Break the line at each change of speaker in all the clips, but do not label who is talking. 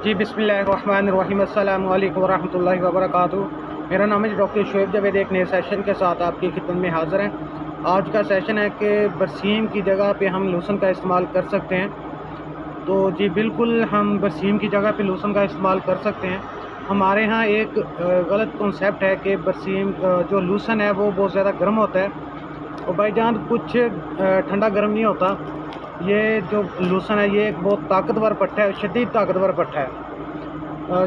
جی بسم اللہ الرحمن الرحیم، السلام علیکم ورحمۃ اللہ وبرکاتہ۔ میرا نام ہے ڈاکٹر شعیب جاوید، ایک نئے سیشن کے ساتھ آپ کی خدمت میں حاضر ہیں۔ آج کا سیشن ہے کہ برسیم کی جگہ پہ ہم لوسن کا استعمال کر سکتے ہیں۔ تو جی بالکل ہم برسیم کی جگہ پہ لوسن کا استعمال کر سکتے ہیں۔ ہمارے ہاں ایک غلط کنسیپٹ ہے کہ برسیم جو لوسن ہے وہ بہت زیادہ گرم ہوتا ہے، اور بائی جان کچھ ٹھنڈا گرم نہیں ہوتا۔ یہ جو لوسن ہے یہ ایک بہت طاقتور پٹھا ہے، شدید طاقتور پٹھا ہے۔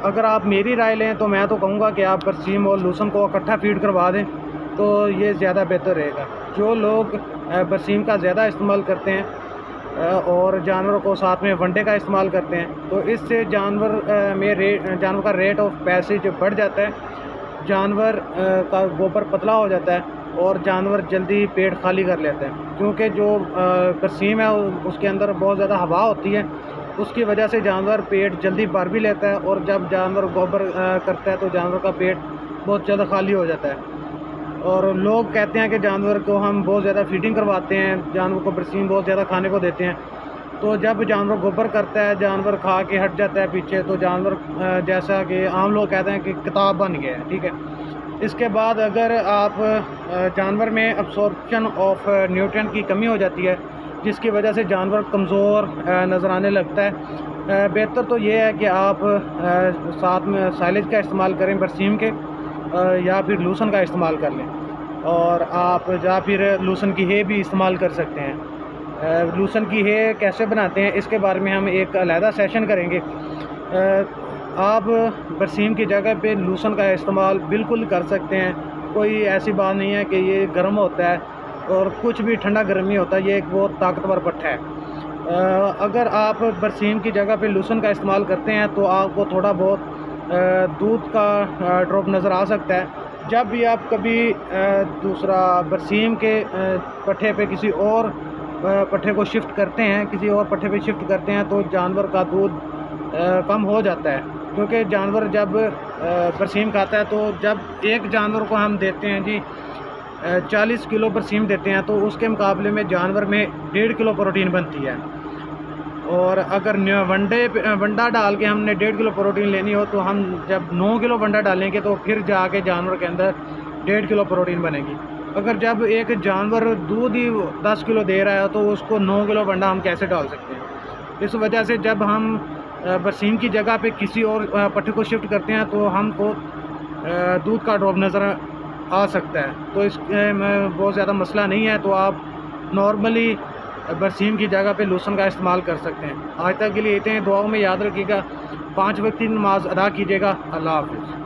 اگر آپ میری رائے لیں تو میں تو کہوں گا کہ آپ برسیم اور لوسن کو اکٹھا فیڈ کروا دیں تو یہ زیادہ بہتر رہے گا۔ جو لوگ برسیم کا زیادہ استعمال کرتے ہیں اور جانوروں کو ساتھ میں ونڈے کا استعمال کرتے ہیں تو اس سے جانور کا ریٹ آف پیسیج بڑھ جاتا ہے، جانور کا گوبر پتلا ہو جاتا ہے اور جانور جلدی پیٹ خالی کر لیتے ہیں، کیونکہ جو برسیم ہے اس کے اندر بہت زیادہ ہوا ہوتی ہے، اس کی وجہ سے جانور پیٹ جلدی بھر بھی لیتا ہے، اور جب جانور گوبر کرتا ہے تو جانور کا پیٹ بہت زیادہ خالی ہو جاتا ہے۔ اور لوگ کہتے ہیں کہ جانور کو ہم بہت زیادہ فیڈنگ کرواتے ہیں، جانور کو برسیم بہت زیادہ کھانے کو دیتے ہیں، تو جب جانور گوبر کرتا ہے جانور کھا کے ہٹ جاتا ہے پیچھے، تو جانور جیسا کہ عام لوگ کہتے ہیں کہ کتاب بن گیا ہے، ٹھیک ہے۔ اس کے بعد اگر آپ جانور میں ابسورپشن آف نیوٹرینٹ کی کمی ہو جاتی ہے جس کی وجہ سے جانور کمزور نظر آنے لگتا ہے، بہتر تو یہ ہے کہ آپ ساتھ میں سائلیج کا استعمال کریں برسیم کے، یا پھر لوسن کا استعمال کر لیں، اور آپ یا پھر لوسن کی ہے بھی استعمال کر سکتے ہیں۔ لوسن کی ہے کیسے بناتے ہیں اس کے بارے میں ہم ایک علیحدہ سیشن کریں گے۔ آپ برسیم کی جگہ پہ لوسن کا استعمال بالکل کر سکتے ہیں، کوئی ایسی بات نہیں ہے کہ یہ گرم ہوتا ہے، اور کچھ بھی ٹھنڈا گرم نہیں ہوتا، یہ ایک بہت طاقتور پٹھا ہے۔ اگر آپ برسیم کی جگہ پہ لوسن کا استعمال کرتے ہیں تو آپ کو تھوڑا بہت دودھ کا ڈراپ نظر آ سکتا ہے۔ جب بھی آپ کبھی دوسرا برسیم کے پٹھے پہ کسی اور پٹھے کو شفٹ کرتے ہیں، کسی اور پٹھے پہ شفٹ کرتے ہیں تو جانور کا دودھ کم ہو جاتا ہے، کیونکہ جانور جب برسیم کھاتا ہے تو جب ایک جانور کو ہم دیتے ہیں جی 40 کلو برسیم دیتے ہیں تو اس کے مقابلے میں جانور میں 1.5 کلو پروٹین بنتی ہے، اور اگر ونڈا ڈال کے ہم نے 1.5 کلو پروٹین لینی ہو تو ہم جب 9 کلو ونڈا ڈالیں گے تو پھر جا کے جانور کے اندر 1.5 کلو پروٹین بنے گی۔ اگر جب ایک جانور دودھ ہی 10 کلو دے رہا ہے تو اس کو 9 کلو ونڈا ہم کیسے ڈال سکتے ہیں؟ اس وجہ سے جب ہم برسیم کی جگہ پہ کسی اور پٹھے کو شفٹ کرتے ہیں تو ہم کو دودھ کا ڈراپ نظر آ سکتا ہے، تو اس میں بہت زیادہ مسئلہ نہیں ہے، تو آپ نارملی برسیم کی جگہ پہ لوسن کا استعمال کر سکتے ہیں۔ آج تک کے لیے اتنے، دعاؤں میں یاد رکھیے گا، 5 وقت کی نماز ادا کیجیے گا۔ اللہ حافظ۔